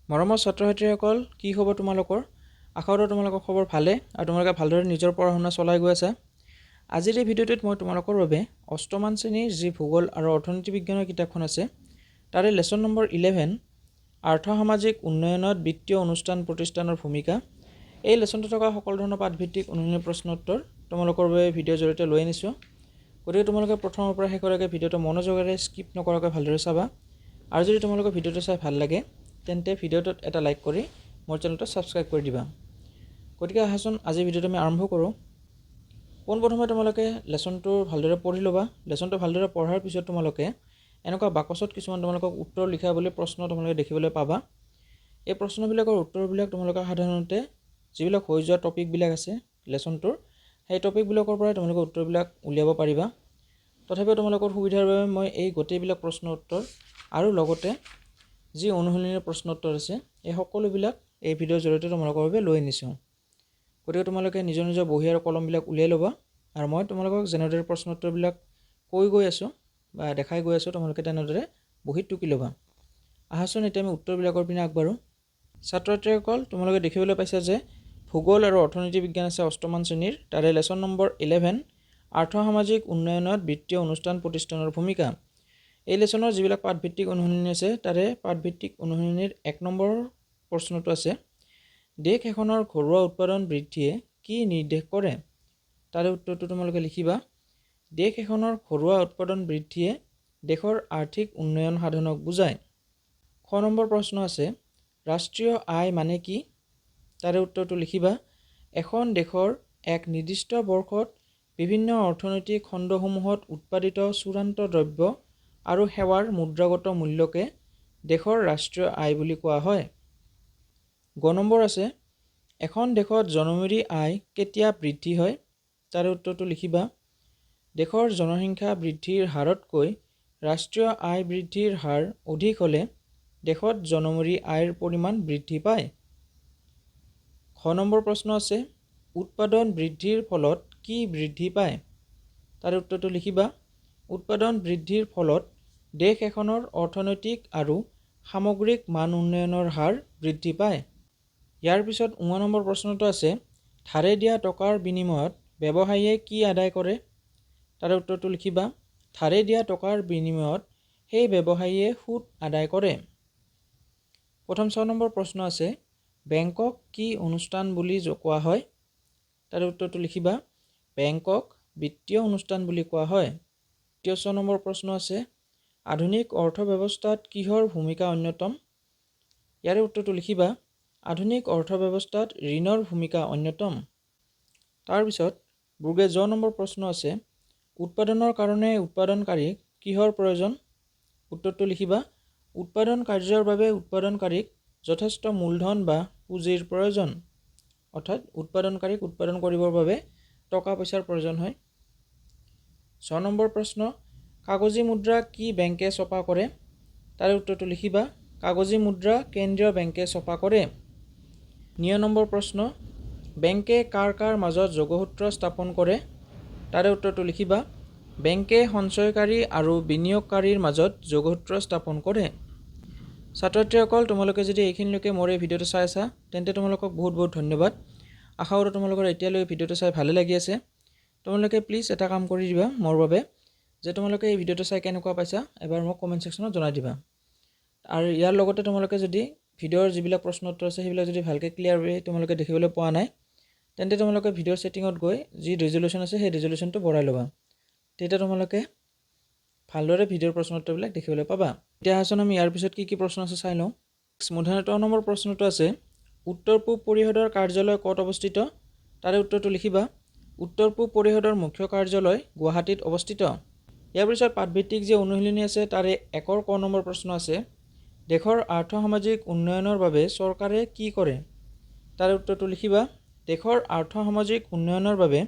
মৰমৰ ছাত্ৰ-ছাত্ৰীসকল, কি খবৰ তোমালোকৰ? আশা কৰোঁ তোমালোকৰ খবৰ ভালে আৰু তোমালোকে ভালদৰে নিজৰ পঢ়া শুনা চলাই গৈ আছা। আজিৰ এই ভিডিঅ'টোত মই তোমালোকৰ বাবে অষ্টমমান শ্ৰেণীৰ যি ভূগোল আৰু অৰ্থনীতি বিজ্ঞানৰ কিতাপখন আছে, তাৰে লেচন নম্বৰ 11 আৰ্থ-সামাজিক উন্নয়নত বিত্তীয় অনুষ্ঠান প্ৰতিষ্ঠানৰ ভূমিকা, এই লেচনটো থকা সকলো ধৰণৰ পাঠভিত্তিক অনুশীলনী প্ৰশ্ন উত্তৰ তোমালোকৰ বাবে ভিডিঅ'ৰ জৰিয়তে লৈ আনিছোঁ। গতিকে তোমালোকে প্ৰথমৰ পৰা শেষলৈকে ভিডিঅ'টো মনোযোগেৰে স্কিপ নকৰাকৈ ভালদৰে চাবা। আৰু যদি তোমালোকৰ ভিডিঅ'টো চাই ভাল লাগে তেন্তে ভিডিঅ'টোত এটা লাইক কৰি মোৰ চেনেলটো ছাবস্ক্ৰাইব কৰি দিবা। গতিকে আহাচোন আজি ভিডিঅ'টো আমি আৰম্ভ কৰোঁ। পোনপ্ৰথমে তোমালোকে লেচনটো ভালদৰে পঢ়ি ল'বা। লেচনটো ভালদৰে পঢ়াৰ পিছত তোমালোকে এনেকুৱা বাকচত কিছুমান তোমালোকক উত্তৰ লিখা বুলি প্ৰশ্ন তোমালোকে দেখিবলৈ পাবা। এই প্ৰশ্নবিলাকৰ উত্তৰবিলাক তোমালোকে সাধাৰণতে যিবিলাক হৈ যোৱা টপিকবিলাক আছে লেচনটোৰ, সেই টপিকবিলাকৰ পৰাই তোমালোকে উত্তৰবিলাক উলিয়াব পাৰিবা। তথাপিও তোমালোকৰ সুবিধাৰ বাবে মই এই গোটেইবিলাক প্ৰশ্ন উত্তৰ আৰু লগতে যি অনুশীলনীৰ প্ৰশ্ন উত্তৰ আছে এই সকলোবিলাক এই ভিডিঅ'ৰ জৰিয়তে তোমালোকৰ বাবে লৈ আনিছোঁ। গতিকে তোমালোকে নিজৰ নিজৰ বহী আৰু কলমবিলাক উলিয়াই ল'বা আৰু মই তোমালোকক যেনেদৰে প্ৰশ্ন উত্তৰবিলাক কৈ গৈ আছোঁ বা দেখাই গৈ আছোঁ তোমালোকে তেনেদৰে বহীত টুকি ল'বা। আহাচোন এতিয়া আমি উত্তৰবিলাকৰ পিনে আগবাঢ়োঁ। ছাত্ৰ-ছাত্ৰীসকল, তোমালোকে দেখিবলৈ পাইছা যে ভূগোল আৰু অৰ্থনীতি বিজ্ঞান আছে অষ্টমমান শ্ৰেণীৰ, তাৰে লেচন নম্বৰ 11 আৰ্থ-সামাজিক উন্নয়নত বিত্তীয় অনুষ্ঠান প্ৰতিষ্ঠানৰ ভূমিকা। এই লেচনৰ যিবিলাক পাঠভিত্তিক অনুশীলনী আছে তাৰে পাঠভিত্তিক অনুশীলনীৰ 1 নম্বৰ প্ৰশ্নটো আছে, দেশ এখনৰ ঘৰুৱা উৎপাদন বৃদ্ধিয়ে কি নিৰ্দেশ কৰে? তাৰে উত্তৰটো তোমালোকে লিখিবা। দেশ এখনৰ ঘৰুৱা উৎপাদন বৃদ্ধিয়ে দেশৰ আৰ্থিক উন্নয়ন সাধনক বুজায়। খ নম্বৰ প্ৰশ্ন আছে, ৰাষ্ট্ৰীয় আয় মানে কি? তাৰে উত্তৰটো লিখিবা। এখন দেশৰ এক নিৰ্দিষ্ট বৰ্ষত বিভিন্ন অৰ্থনৈতিক খণ্ডসমূহত উৎপাদিত চূড়ান্ত দ্ৰব্য আৰু সেৱাৰ মুদ্ৰাগত মূল্যকে দেশৰ ৰাষ্ট্ৰীয় আয় বুলি কোৱা হয়। গ নম্বৰ আছে, এখন দেশত জনমূৰি আয় কেতিয়া বৃদ্ধি হয়? তাৰে উত্তৰটো লিখিবা। দেশৰ জনসংখ্যা বৃদ্ধিৰ হাৰতকৈ ৰাষ্ট্ৰীয় আয় বৃদ্ধিৰ হাৰ অধিক হ'লে দেশত জনমূৰি আয়ৰ পৰিমাণ বৃদ্ধি পায়। খ নম্বৰ প্ৰশ্ন আছে, উৎপাদন বৃদ্ধিৰ ফলত কি বৃদ্ধি পায়? তাৰে উত্তৰটো লিখিবা। উৎপাদন বৃদ্ধিৰ ফলত দেশ এখনৰ অৰ্থনৈতিক আৰু সামগ্ৰিক মান উন্নয়নৰ হাৰ বৃদ্ধি পায়। ইয়াৰ পিছত 9 নম্বৰ প্ৰশ্নটো আছে, ধাৰে দিয়া টকাৰ বিনিময়ত ব্যৱসায়ীয়ে কি আদায় কৰে? তাৰে উত্তৰটো লিখিবা। ধাৰে দিয়া টকাৰ বিনিময়ত সেই ব্যৱসায়ীয়ে সুদ আদায় কৰে। প্ৰথম 6 নম্বৰ প্ৰশ্ন আছে, বেংকক কি অনুষ্ঠান বুলি কোৱা হয়? তাৰে উত্তৰটো লিখিবা। বেংকক বিত্তীয় অনুষ্ঠান বুলি কোৱা হয়। দ্বিতীয় 6 নম্বৰ প্ৰশ্ন আছে, আধুনিক অৰ্থব্যৱস্থাত কিহৰ ভূমিকা অন্যতম? ইয়াৰে উত্তৰটো লিখিবা। আধুনিক অৰ্থব্যৱস্থাত ঋণৰ ভূমিকা অন্যতম। তাৰপিছত জ নম্বৰ প্ৰশ্ন আছে, উৎপাদনৰ কাৰণে উৎপাদনকাৰীক কিহৰ প্ৰয়োজন? উত্তৰটো লিখিবা। উৎপাদন কাৰ্যৰ বাবে উৎপাদনকাৰীক যথেষ্ট মূলধন বা পুঁজিৰ প্ৰয়োজন। অৰ্থাৎ উৎপাদনকাৰীক উৎপাদন কৰিবৰ বাবে টকা পইচাৰ প্ৰয়োজন হয়। 6 নম্বৰ প্ৰশ্ন, কাগজী মুদ্ৰা কি বেংকে ছপা কৰে? তাৰে উত্তৰটো লিখিবা। কাগজী মুদ্ৰা কেন্দ্ৰীয় বেংকে ছপা কৰে। 9 নম্বৰ প্ৰশ্ন, বেংকে কাৰ কাৰ মাজত যোগসূত্ৰ স্থাপন কৰে? তাৰে উত্তৰটো লিখিবা। বেংকে সঞ্চয়কাৰী আৰু বিনিয়োগকাৰীৰ মাজত যোগসূত্ৰ স্থাপন কৰে। ছাত্ৰ-ছাত্ৰীসকল, তোমালোকে যদি এইখিনিলৈকে মোৰ এই ভিডিঅ'টো চাই আছা তেন্তে তোমালোকক বহুত বহুত ধন্যবাদ। আশা কৰোঁ তোমালোকৰ এতিয়ালৈকে ভিডিঅ'টো চাই ভালে লাগি আছে। তোমালোকে প্লিজ এটা কাম কৰি দিবা মোৰ বাবে, যে তোমালোকে এই ভিডিঅ'টো চাই কেনেকুৱা পাইছা এবাৰ মোক কমেণ্ট ছেকশ্যনত জনাই দিবা। আৰু ইয়াৰ লগতে তোমালোকে যদি ভিডিঅ'ৰ যিবিলাক প্ৰশ্ন উত্তৰ আছে সেইবিলাক যদি ভালকৈ ক্লিয়াৰলি তোমালোকে দেখিবলৈ পোৱা নাই তেন্তে তোমালোকে ভিডিঅ'ৰ ছেটিঙত গৈ যি ৰিজলিউশ্যন আছে সেই ৰিজলিউশ্যনটো বঢ়াই ল'বা। তেতিয়া তোমালোকে ভালদৰে ভিডিঅ'ৰ প্ৰশ্ন উত্তৰবিলাক দেখিবলৈ পাবা। এতিয়া আহাচোন আমি ইয়াৰ পিছত কি কি প্ৰশ্ন আছে চাই লওঁ। 9 নম্বৰ প্ৰশ্নটো আছে, উত্তৰ পূব পৰিষদৰ কাৰ্যালয় ক'ত অৱস্থিত? তাৰে উত্তৰটো লিখিবা। উত্তৰ পূব পৰিষদৰ মুখ্য কাৰ্যালয় গুৱাহাটীত অৱস্থিত। ইয়াৰ পিছত পাঠভিত্তিক যি অনুশীলনী আছে তাৰে 1ৰ ক নম্বৰ প্ৰশ্ন আছে, দেশৰ আৰ্থ-সামাজিক উন্নয়নৰ বাবে চৰকাৰে কি কৰে? তাৰে উত্তৰটো লিখিবা। দেশৰ আৰ্থ-সামাজিক উন্নয়নৰ বাবে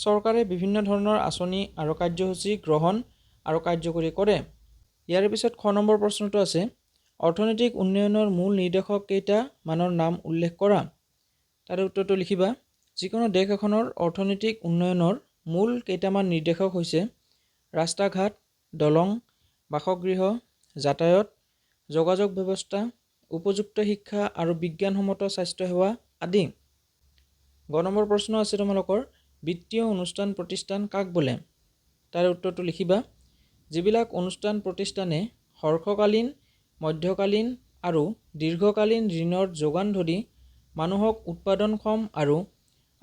চৰকাৰে বিভিন্ন ধৰণৰ আঁচনি আৰু কাৰ্যসূচী গ্ৰহণ আৰু কাৰ্যকৰী কৰে। ইয়াৰ পিছত খ নম্বৰ প্ৰশ্নটো আছে, অৰ্থনৈতিক উন্নয়নৰ মূল নিৰ্দেশক কেইটা মানৰ নাম উল্লেখ কৰা। তাৰে উত্তৰটো লিখিবা। যিকোনো দেশ এখনৰ অৰ্থনৈতিক উন্নয়নৰ মূল কেইটামান নিৰ্দেশক হৈছে ৰাস্তা ঘাট, দলং, বাসগৃহ, যাতায়ত, যোগাযোগ ব্যৱস্থা, উপযুক্ত শিক্ষা আৰু বিজ্ঞানসন্মত স্বাস্থ্যসেৱা আদি। গ নম্বৰ প্ৰশ্ন আছে তোমালোকৰ, বিত্তীয় অনুষ্ঠান প্ৰতিষ্ঠান কাক বোলে? তাৰ উত্তৰটো লিখিবা। যিবিলাক অনুষ্ঠান প্ৰতিষ্ঠানে হ্ৰস্বকালীন, মধ্যকালীন আৰু দীৰ্ঘকালীন ঋণৰ যোগান ধৰি মানুহক উৎপাদনক্ষম আৰু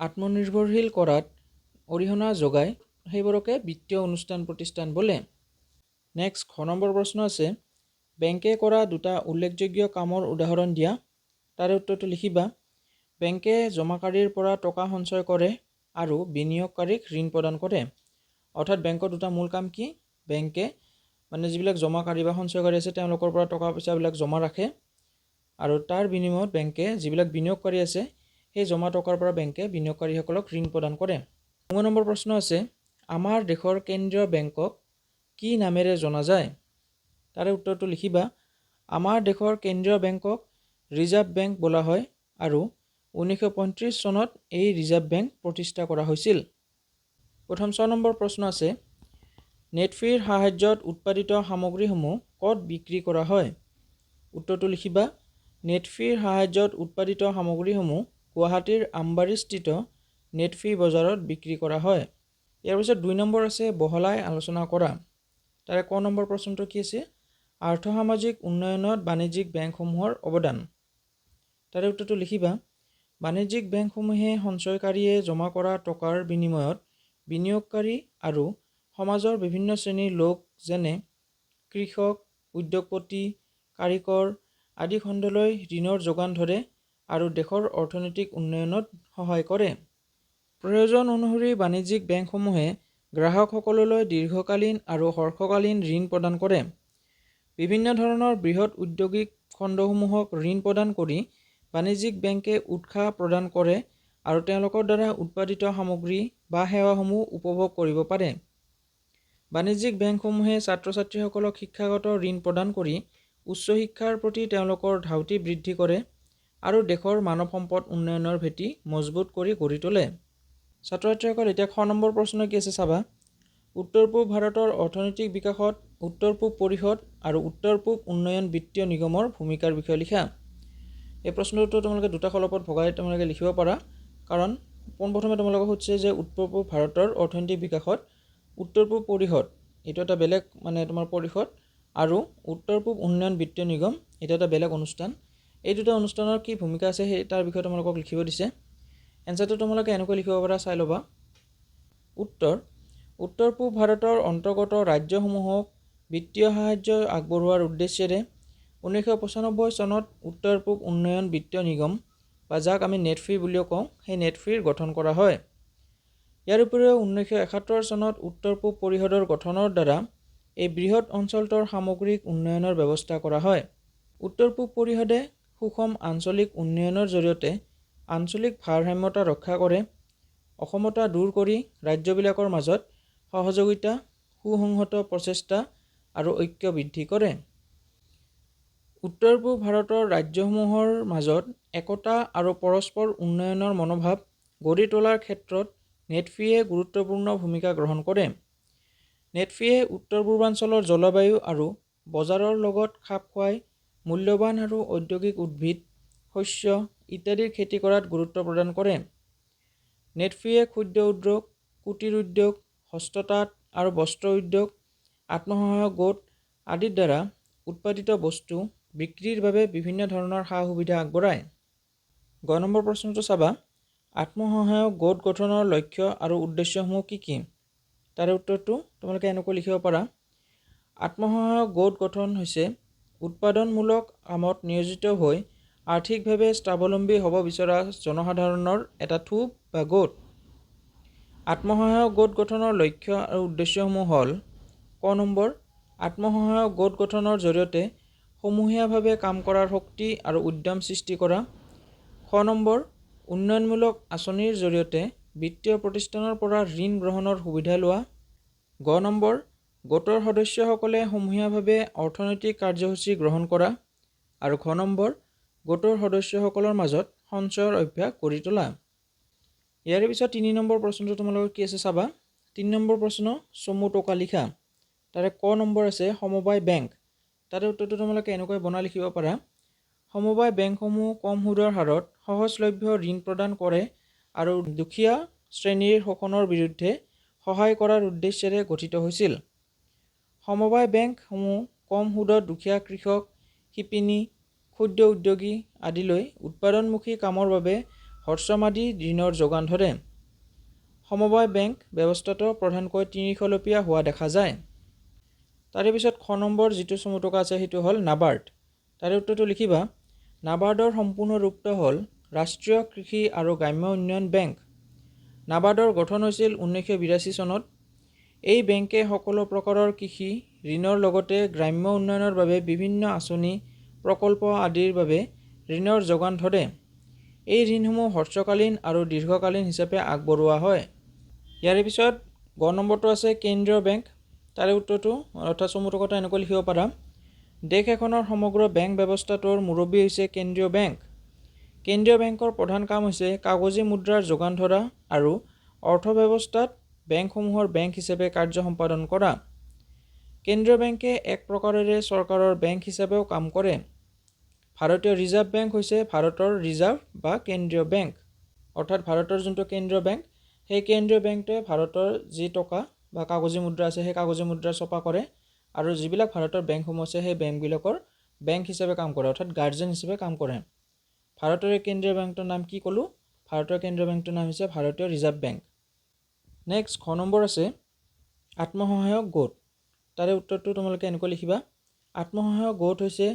আত্মনিৰ্ভৰশীল কৰাত অৰিহণা যোগায়, সেইবোৰকে বিত্তীয় অনুষ্ঠান প্ৰতিষ্ঠান বোলে। নেক্সট খ নম্বৰ প্ৰশ্ন আছে, বেংকে কৰা দুটা উল্লেখযোগ্য কামৰ উদাহৰণ দিয়া। তাৰে উত্তৰটো লিখিবা। বেংকে জমাকাৰীৰ পৰা টকা সঞ্চয় কৰে আৰু বিনিয়োগকাৰীক ঋণ প্ৰদান কৰে। অৰ্থাৎ বেংকৰ দুটা মূল কাম কি? বেংকে যিবিলাক জমাকাৰী বা সঞ্চয়কাৰী আছে তেওঁলোকৰ পৰা টকা পইচাবিলাক জমা ৰাখে আৰু তাৰ বিনিময়ত বেংকে যিবিলাক বিনিয়োগকাৰী আছে সেই জমা টকাৰ পৰা বেংকে বিনিয়োগকাৰীসকলক ঋণ প্ৰদান কৰে। 9 নম্বৰ প্ৰশ্ন আছে, আমাৰ দেশৰ কেন্দ্ৰীয় বেংকক কি নামেৰে জনা যায়? তাৰে উত্তৰটো লিখিবা। আমাৰ দেশৰ কেন্দ্ৰীয় বেংকক ৰিজাৰ্ভ বেংক বোলা হয় আৰু 1935 চনত এই ৰিজাৰ্ভ বেংক প্ৰতিষ্ঠা কৰা হৈছিল। প্ৰথম 6 নম্বৰ প্ৰশ্ন আছে, নেটফ্ৰীৰ সাহায্যত উৎপাদিত সামগ্ৰীসমূহ ক'ত বিক্ৰী কৰা হয়? উত্তৰটো লিখিবা। নেটফ্ৰীৰ সাহায্যত উৎপাদিত সামগ্ৰীসমূহ গুৱাহাটীৰ আমবাৰীস্থিত নেটফ্ৰী বজাৰত বিক্ৰী কৰা হয়। ইয়াৰ পিছত 2 নম্বৰ আছে, বহলাই আলোচনা কৰা। তাৰে ক নম্বৰ প্ৰশ্নটো কি আছে? আৰ্থ-সামাজিক উন্নয়নত বাণিজ্যিক বেংকসমূহৰ অৱদান। তাৰে উত্তৰটো লিখিবা। বাণিজ্যিক বেংকসমূহে সঞ্চয়কাৰীয়ে জমা কৰা টকাৰ বিনিময়ত বিনিয়োগকাৰী আৰু সমাজৰ বিভিন্ন শ্ৰেণীৰ লোক যেনে কৃষক, উদ্যোগপতি, কাৰিকৰ আদি খণ্ডলৈ ঋণৰ যোগান ধৰে আৰু দেশৰ অৰ্থনৈতিক উন্নয়নত সহায় কৰে। প্ৰয়োজন অনুসৰি বাণিজ্যিক বেংকসমূহে গ্ৰাহকসকললৈ দীৰ্ঘকালীন আৰু হ্ৰস্বকালীন ঋণ প্ৰদান কৰে। বিভিন্ন ধৰণৰ বৃহৎ ঔদ্যোগিক খণ্ডসমূহক ঋণ প্ৰদান কৰি বাণিজ্যিক বেংকে উৎসাহ প্ৰদান কৰে আৰু তেওঁলোকৰ দ্বাৰা উৎপাদিত সামগ্ৰী বা সেৱাসমূহ উপভোগ কৰিব পাৰে। বাণিজ্যিক বেংকসমূহে ছাত্ৰ-ছাত্ৰীসকলক শিক্ষাগত ঋণ প্ৰদান কৰি উচ্চ শিক্ষাৰ প্ৰতি তেওঁলোকৰ ধাউতি বৃদ্ধি কৰে আৰু দেশৰ মানৱ সম্পদ উন্নয়নৰ ভেটি মজবুত কৰি গঢ়ি তোলে। ছাত্ৰ-ছাত্ৰীসকল, এতিয়া খ নম্বৰ প্ৰশ্ন কি আছে চাবা। উত্তৰ-পূব ভাৰতৰ অৰ্থনৈতিক বিকাশত উত্তৰ-পূব পৰিষদ আৰু উত্তৰ-পূব উন্নয়ন বিত্তীয় নিগমৰ ভূমিকাৰ বিষয়ে লিখা। এই প্ৰশ্নটো তোমালোকে দুটা খলপত ভগাই তোমালোকে লিখিব পাৰা, কাৰণ পোনপ্ৰথমে তোমালোকক সুধিছে যে উত্তৰ-পূব ভাৰতৰ অৰ্থনৈতিক বিকাশত উত্তৰ-পূব পৰিষদ এইটো এটা বেলেগ তোমাৰ পৰিষদ আৰু উত্তৰ-পূব উন্নয়ন বিত্তীয় নিগম এইটো এটা বেলেগ অনুষ্ঠান। এই দুটা অনুষ্ঠানৰ কি ভূমিকা আছে সেই তাৰ বিষয়ে তোমালোকক লিখিব দিছে। এনচাৰটো তোমালোকে এনেকৈ লিখিব পাৰা, চাই ল'বা। উত্তৰ-পূব ভাৰতৰ অন্তৰ্গত ৰাজ্যসমূহক বিত্তীয় সাহায্য আগবঢ়োৱাৰ উদ্দেশ্যেৰে 1995 চনত উত্তৰ-পূব উন্নয়ন বিত্তীয় নিগম বা যাক আমি নেটফ্ৰী বুলিও কওঁ, সেই নেটফ্ৰীৰ গঠন কৰা হয়। ইয়াৰ উপৰিও 1971 চনত উত্তৰ-পূব পৰিষদৰ গঠনৰ দ্বাৰা এই বৃহৎ অঞ্চলটোৰ সামগ্ৰিক উন্নয়নৰ ব্যৱস্থা কৰা হয়। উত্তৰ-পূব পৰিষদে সুষম আঞ্চলিক উন্নয়নৰ জৰিয়তে আঞ্চলিক ভাৰসাম্যতা ৰক্ষা কৰে, অসমতা দূৰ কৰি ৰাজ্যবিলাকৰ মাজত সহযোগিতা, সুসংহত প্ৰচেষ্টা আৰু ঐক্য বৃদ্ধি কৰে। উত্তৰ-পূব ভাৰতৰ ৰাজ্যসমূহৰ মাজত একতা আৰু পৰস্পৰ উন্নয়নৰ মনোভাৱ গঢ়ি তোলাৰ ক্ষেত্ৰত নেটফ্ৰীয়ে গুৰুত্বপূৰ্ণ ভূমিকা গ্ৰহণ কৰে। নেটফ্ৰীয়ে উত্তৰ-পূৰ্বাঞ্চলৰ জলবায়ু আৰু বজাৰৰ লগত খাপ খুৱাই মূল্যৱান আৰু ঔদ্যোগিক উদ্ভিদ, শস্য ইত্যাদিৰ খেতি কৰাত গুৰুত্ব প্ৰদান কৰে। নেটফ্ৰীয়ে ক্ষুদ্ৰ উদ্যোগ, কুটিৰ উদ্যোগ, হস্ততাঁত আৰু বস্ত্ৰ উদ্যোগ, আত্মসহায়ক গোট আদিৰ দ্বাৰা উৎপাদিত বস্তু বিক্ৰীৰ বাবে বিভিন্ন ধৰণৰ সা-সুবিধা আগবঢ়ায়। গ নম্বৰ প্ৰশ্নটো চাবা। আত্মসহায়ক গোট গঠনৰ লক্ষ্য আৰু উদ্দেশ্যসমূহ কি কি? তাৰে উত্তৰটো তোমালোকে এনেকৈ লিখিব পাৰা। আত্মসহায়ক গোট গঠন হৈছে উৎপাদনমূলক কামত নিয়োজিত হৈ আৰ্থিকভাৱে স্বাৱলম্বী হ'ব বিচৰা জনসাধাৰণৰ এটা থোপ বা গোট। আত্মসহায়ক গোট গঠনৰ লক্ষ্য আৰু উদ্দেশ্যসমূহ হ'ল: ক নম্বৰ, আত্মসহায়ক গোট গঠনৰ জৰিয়তে সমূহীয়াভাৱে কাম কৰাৰ শক্তি আৰু উদ্যম সৃষ্টি কৰা। খ নম্বৰ, উন্নয়নমূলক আঁচনিৰ জৰিয়তে বিত্তীয় প্ৰতিষ্ঠানৰ পৰা ঋণ গ্ৰহণৰ সুবিধা লোৱা। গ নম্বৰ, গোটৰ সদস্যসকলে সমূহীয়াভাৱে অৰ্থনৈতিক কাৰ্যসূচী গ্ৰহণ কৰা। আৰু ঘ নম্বৰ, গোটৰ সদস্যসকলৰ মাজত সঞ্চয়ৰ অভ্যাস গঢ়ি তোলা। ইয়াৰে পিছত 3 নম্বৰ প্ৰশ্নটো তোমালোকৰ কি আছে চাবা। 3 নম্বৰ প্ৰশ্ন, চমু টোকা লিখা। তাৰে ক নম্বৰ আছে সমবায় বেংক। তাৰে উত্তৰটো তোমালোকে এনেকৈ বনাই লিখিব পাৰা। সমবায় বেংকসমূহ কম সুদৰ হাৰত সহজলভ্য ঋণ প্ৰদান কৰে আৰু দুখীয়া শ্ৰেণীৰ শোষণৰ বিৰুদ্ধে সহায় কৰাৰ উদ্দেশ্যেৰে গঠিত হৈছিল। সমবায় বেংকসমূহ কম সুদত দুখীয়া কৃষক, শিপিনী, ক্ষুদ্ৰ উদ্যোগী আদিলৈ উৎপাদনমুখী কামৰ বাবে হ্ৰস্বম্যাদী ঋণৰ যোগান ধৰে। সমবায় বেংক ব্যৱস্থাটো প্ৰধানকৈ তিনিখলপীয়া হোৱা দেখা যায়। তাৰে পিছত খ নম্বৰ যিটো চমু টকা আছে সেইটো হ'ল নাবাৰ্ড। তাৰে উত্তৰটো লিখিবা। নাবাৰ্ডৰ সম্পূৰ্ণ ৰূপটো হ'ল ৰাষ্ট্ৰীয় কৃষি আৰু গ্ৰাম্য উন্নয়ন বেংক। নাবাৰ্ডৰ গঠন হৈছিল 1982 চনত। এই বেংকে সকলো প্ৰকাৰৰ কৃষি ঋণৰ লগতে গ্ৰাম্য উন্নয়নৰ বাবে বিভিন্ন আঁচনি, প্ৰকল্প আদিৰ বাবে ঋণৰ যোগান ধৰে। এই ঋণসমূহ হ্ৰস্বকালীন আৰু দীৰ্ঘকালীন হিচাপে আগবঢ়োৱা হয়। ইয়াৰে পিছত গ নম্বৰটো আছে কেন্দ্ৰীয় বেংক। তাৰে উত্তৰটো অৰ্থাৎ চমু টকাটো এনেকৈ লিখিব পাৰা। দেশ এখনৰ সমগ্ৰ বেংক ব্যৱস্থাটোৰ মুৰব্বী হৈছে কেন্দ্ৰীয় বেংক। কেন্দ্ৰীয় বেংকৰ প্ৰধান কাম হৈছে কাগজী মুদ্ৰাৰ যোগান ধৰা আৰু অৰ্থব্যৱস্থাত বেংকসমূহৰ বেংক হিচাপে কাৰ্য সম্পাদন কৰা। কেন্দ্ৰীয় বেংকে এক প্ৰকাৰেৰে চৰকাৰৰ বেংক হিচাপেও কাম কৰে। ভাৰতীয় ৰিজাৰ্ভ বেংক হৈছে ভাৰতৰ ৰিজাৰ্ভ বা কেন্দ্ৰীয় বেংক। অৰ্থাৎ ভাৰতৰ যোনটো কেন্দ্ৰীয় বেংক, সেই কেন্দ্ৰীয় বেংকটোৱে ভাৰতৰ যি টকা বা কাগজী মুদ্ৰা আছে সেই কাগজী মুদ্ৰা ছপা কৰে আৰু যিবিলাক ভাৰতৰ বেংকসমূহ আছে সেই বেংকবিলাকৰ বেংক হিচাপে কাম কৰে, অৰ্থাৎ গাৰ্জেন হিচাপে কাম কৰে। ভাৰতৰ কেন্দ্ৰীয় বেংকটোৰ নাম কি ক'লোঁ? ভাৰতৰ কেন্দ্ৰীয় বেংকটোৰ নাম হৈছে ভাৰতীয় ৰিজাৰ্ভ বেংক। নেক্সট খ নম্বৰ আছে আত্মসহায়ক গোট। তাৰে উত্তৰটো তোমালোকে এনেকৈ লিখিবা। আত্মসহায়ক গোট হৈছে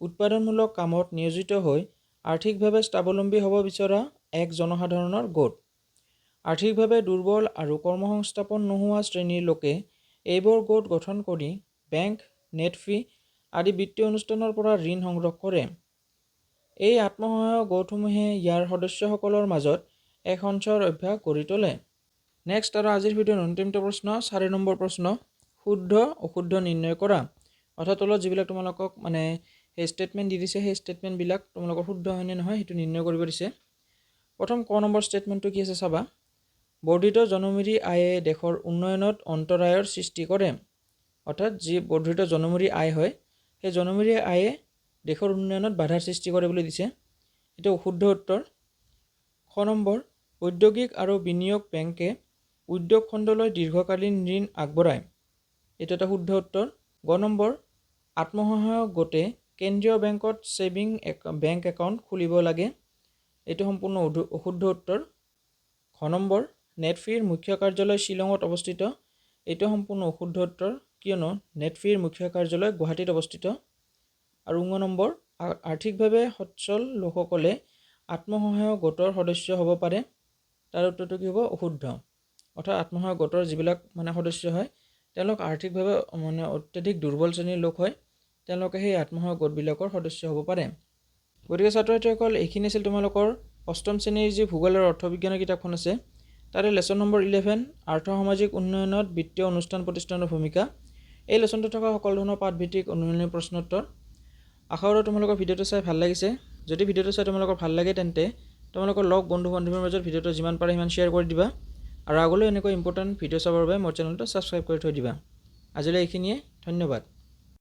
উৎপাদনমূলক কামত নিয়োজিত হৈ আৰ্থিকভাৱে স্বাৱলম্বী হ'ব বিচৰা এক জনসাধাৰণৰ গোট। আৰ্থিকভাৱে দুৰ্বল আৰু কৰ্মসংস্থাপন নোহোৱা শ্ৰেণীৰ লোকে এইবোৰ গোট গঠন কৰি বেংক, নেটফি আদি বিত্তীয় অনুষ্ঠানৰ পৰা ঋণ সংগ্ৰহ কৰে। এই আত্মসহায়ক গোটসমূহে ইয়াৰ সদস্যসকলৰ মাজত এক সঞ্চয়ৰ অভ্যাস গঢ়ি তোলে। নেক্সট আৰু আজিৰ ভিডিঅ'ৰ অন্তিমটো প্ৰশ্ন, 4 নম্বৰ প্ৰশ্ন, শুদ্ধ অশুদ্ধ নিৰ্ণয় কৰা। অৰ্থাৎ তলত যিবিলাক তোমালোকক সেই ষ্টেটমেণ্ট দি দিছে সেই ষ্টেটমেণ্টবিলাক তোমালোকৰ শুদ্ধ হয়নে নহয় সেইটো নিৰ্ণয় কৰিব দিছে। প্ৰথম ক নম্বৰ ষ্টেটমেণ্টটো কি আছে চাবা। বৰ্ধিত জনমূৰি আয়ে দেশৰ উন্নয়নত অন্তৰায়ৰ সৃষ্টি কৰে। অৰ্থাৎ যি বৰ্ধিত জনমূৰি আয় হয় সেই জনমূৰি আয়ে দেশৰ উন্নয়নত বাধাৰ সৃষ্টি কৰে বুলি দিছে। এইটো অশুদ্ধ উত্তৰ। খ নম্বৰ ঔদ্যোগিক আৰু বিনিয়োগ বেংকে উদ্যোগ খণ্ডলৈ দীৰ্ঘকালীন ঋণ আগবঢ়ায়। এইটো এটা শুদ্ধ উত্তৰ। গ নম্বৰ আত্মসহায়ক গোটে কেন্দ্ৰীয় বেংকত ছেভিং বেংক একাউণ্ট খুলিব লাগে। এইটো সম্পূৰ্ণ অশুদ্ধ উত্তৰ। ঘ নম্বৰ নেটফিৰ মুখ্য কাৰ্যালয় শ্বিলঙত অৱস্থিত। এইটো সম্পূৰ্ণ অশুদ্ধ উত্তৰ, কিয়নো নেটফিৰ মুখ্য কাৰ্যালয় গুৱাহাটীত অৱস্থিত। আৰু ঙ নম্বৰ আৰ্থিকভাৱে সচ্ছল লোকসকলে আত্মসহায়ক গোটৰ সদস্য হ'ব পাৰে। তাৰ উত্তৰটো কি হ'ব? অশুদ্ধ। অৰ্থাৎ আত্মসহায়ক গোটৰ যিবিলাক সদস্য হয় তেওঁলোক আৰ্থিকভাৱে অত্যাধিক দুৰ্বল শ্ৰেণীৰ লোক হয়, তেওঁলোকে সেই আত্মসহায়ক গোটবিলাকৰ সদস্য হ'ব পাৰে। গতিকে ছাত্ৰ ছাত্ৰীসকল এইখিনি আছিল তোমালোকৰ অষ্টম শ্ৰেণীৰ যি ভূগোল আৰু অৰ্থবিজ্ঞানৰ কিতাপখন আছে তাৰে লেচন নম্বৰ 11 আৰ্থ সামাজিক উন্নয়নত বিত্তীয় অনুষ্ঠান প্ৰতিষ্ঠানৰ ভূমিকা। এই লেচনটো থকা সকলো ধৰণৰ পাঠভিত্তিক অনুশীলনী প্ৰশ্নোত্তৰ। আশা কৰোঁ তোমালোকৰ ভিডিঅ'টো চাই ভাল লাগিছে। যদি ভিডিঅ'টো চাই তোমালোকৰ ভাল লাগে তেন্তে তোমালোকৰ লগ বন্ধু বান্ধৱীৰ মাজত ভিডিঅ'টো যিমান পাৰে সিমান শ্বেয়াৰ কৰি দিবা আৰু আগলৈ এনেকৈ ইম্পৰ্টেণ্ট ভিডিঅ' চাবৰ বাবে মোৰ চেনেলটো ছাবস্ক্ৰাইব কৰি থৈ দিবা। আজিলৈ এইখিনিয়ে, ধন্যবাদ।